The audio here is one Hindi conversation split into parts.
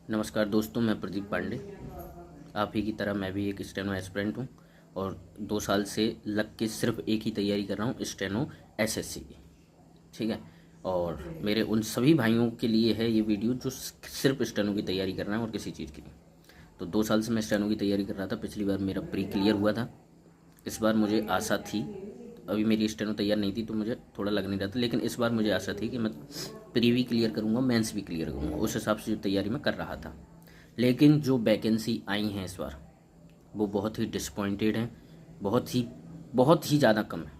नमस्कार दोस्तों, मैं प्रदीप पांडे। आप ही की तरह मैं भी एक स्टेनो एस्पिरेंट हूँ और 2 साल से लग के सिर्फ एक ही तैयारी कर रहा हूँ, स्टेनो एसएससी की। ठीक है। और मेरे उन सभी भाइयों के लिए है ये वीडियो जो सिर्फ स्टेनो की तैयारी कर रहे हैं और किसी चीज़ की नहीं। तो 2 साल से मैं स्टेनो की तैयारी कर रहा था। पिछली बार मेरा प्री क्लियर हुआ था, इस बार मुझे आशा थी। अभी मेरी स्टेनो तैयार नहीं थी तो मुझे थोड़ा लग नहीं रहा था, लेकिन इस बार मुझे आशा थी कि मैं प्री भी क्लियर करूँगा, मेंस भी क्लियर करूँगा। उस हिसाब से जो तैयारी मैं कर रहा था। लेकिन जो वैकेंसी आई हैं इस बार वो बहुत ही डिसपॉइंटेड हैं, बहुत ही ज़्यादा कम है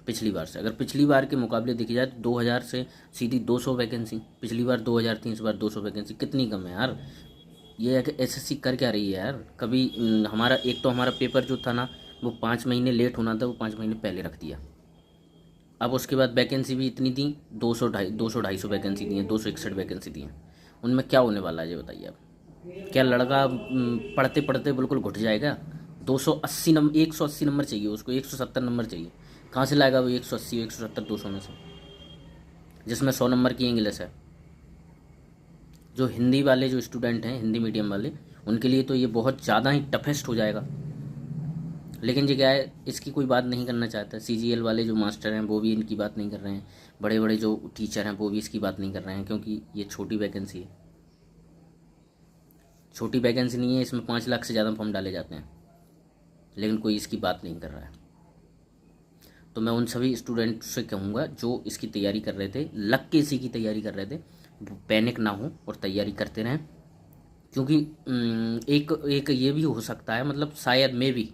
पिछली बार से। अगर पिछली बार के मुकाबले देखी जाए तो 2000 से सीधी 200 वैकेंसी, पिछली बार 2000 थी, इस बार 200 वैकेंसी। कितनी कम है यार। ये है कि एसएससी कर क्या रही है यार। कभी हमारा एक तो हमारा पेपर जो था ना, वो 5 महीने लेट होना था, वो 5 महीने पहले रख दिया। अब उसके बाद वैकेंसी भी इतनी थी, 200 250 वैकेंसी दी हैं, 261 वैकेंसी दी हैं। उनमें क्या होने वाला है ये बताइए आप। क्या लड़का पढ़ते पढ़ते बिल्कुल घुट जाएगा। 280 नंबर, 180 नंबर चाहिए उसको, 170 नंबर चाहिए। कहाँ से लाएगा वो 180 170 200 में से, जिसमें 100 नंबर की इंग्लिश है। जो हिंदी वाले जो स्टूडेंट हैं, हिंदी मीडियम वाले, उनके लिए तो ये बहुत ज़्यादा ही टफेस्ट हो जाएगा। लेकिन ये क्या है, इसकी कोई बात नहीं करना चाहता। सीजीएल वाले जो मास्टर हैं वो भी इनकी बात नहीं कर रहे हैं, बड़े बड़े जो टीचर हैं वो भी इसकी बात नहीं कर रहे हैं, क्योंकि ये छोटी वैकेंसी है। छोटी वैकेंसी नहीं है, इसमें 5 लाख से ज़्यादा फॉर्म डाले जाते हैं, लेकिन कोई इसकी बात नहीं कर रहा है। तो मैं उन सभी स्टूडेंट से कहूँगा जो इसकी तैयारी कर रहे थे, लग के इसी की तैयारी कर रहे थे, वो पैनिक ना हो और तैयारी करते रहें। क्योंकि एक एक ये भी हो सकता है, मतलब शायद में भी,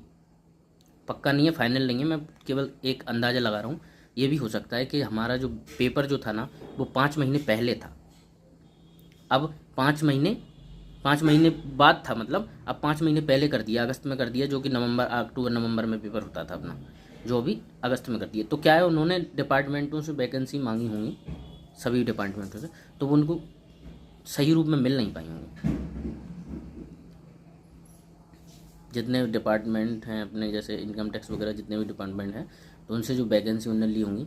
पक्का नहीं है, फाइनल नहीं है, मैं केवल एक अंदाज़ा लगा रहा हूँ। ये भी हो सकता है कि हमारा जो पेपर जो था ना, वो 5 महीने पहले था। अब 5 महीने बाद था, मतलब अब 5 महीने पहले कर दिया, अगस्त में कर दिया, जो कि नवंबर अक्टूबर नवंबर में पेपर होता था अपना, जो अभी अगस्त में कर दिया। तो क्या है, उन्होंने डिपार्टमेंटों से वैकेंसी मांगी होंगी, सभी डिपार्टमेंटों से, तो वो उनको सही रूप में मिल नहीं पाई होंगी। जितने डिपार्टमेंट हैं अपने, जैसे इनकम टैक्स वगैरह, जितने भी डिपार्टमेंट हैं, तो उनसे जो वैकेंसी उन्होंने ली होंगी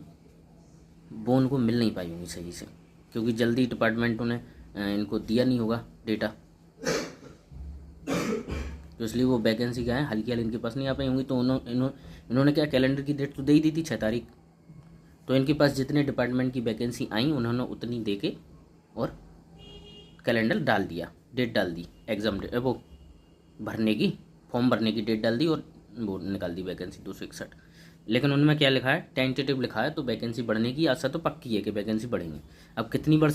वो उनको मिल नहीं पाई होंगी सही से, क्योंकि जल्दी डिपार्टमेंटों ने इनको दिया नहीं होगा डेटा। तो इसलिए वो वैकेंसी क्या है, हल्की हल्की इनके पास नहीं आ पाई होंगी। तो इन्होंने क्या, कैलेंडर की डेट तो दे ही दी थी, 6 तारीख। तो इनके पास जितने डिपार्टमेंट की वैकेंसी आई, उन्होंने उतनी दे के और कैलेंडर डाल दिया, डेट डाल दी, एग्ज़ाम डेट, वो भरने की, फॉर्म भरने की डेट डाल दी और वो निकाल दी वैकेंसी 261। लेकिन उनमें क्या लिखा है, टेंटेटिव लिखा है। तो वैकेंसी बढ़ने की आशा तो पक्की है कि वैकेंसी बढ़ेंगी। अब कितनी बढ़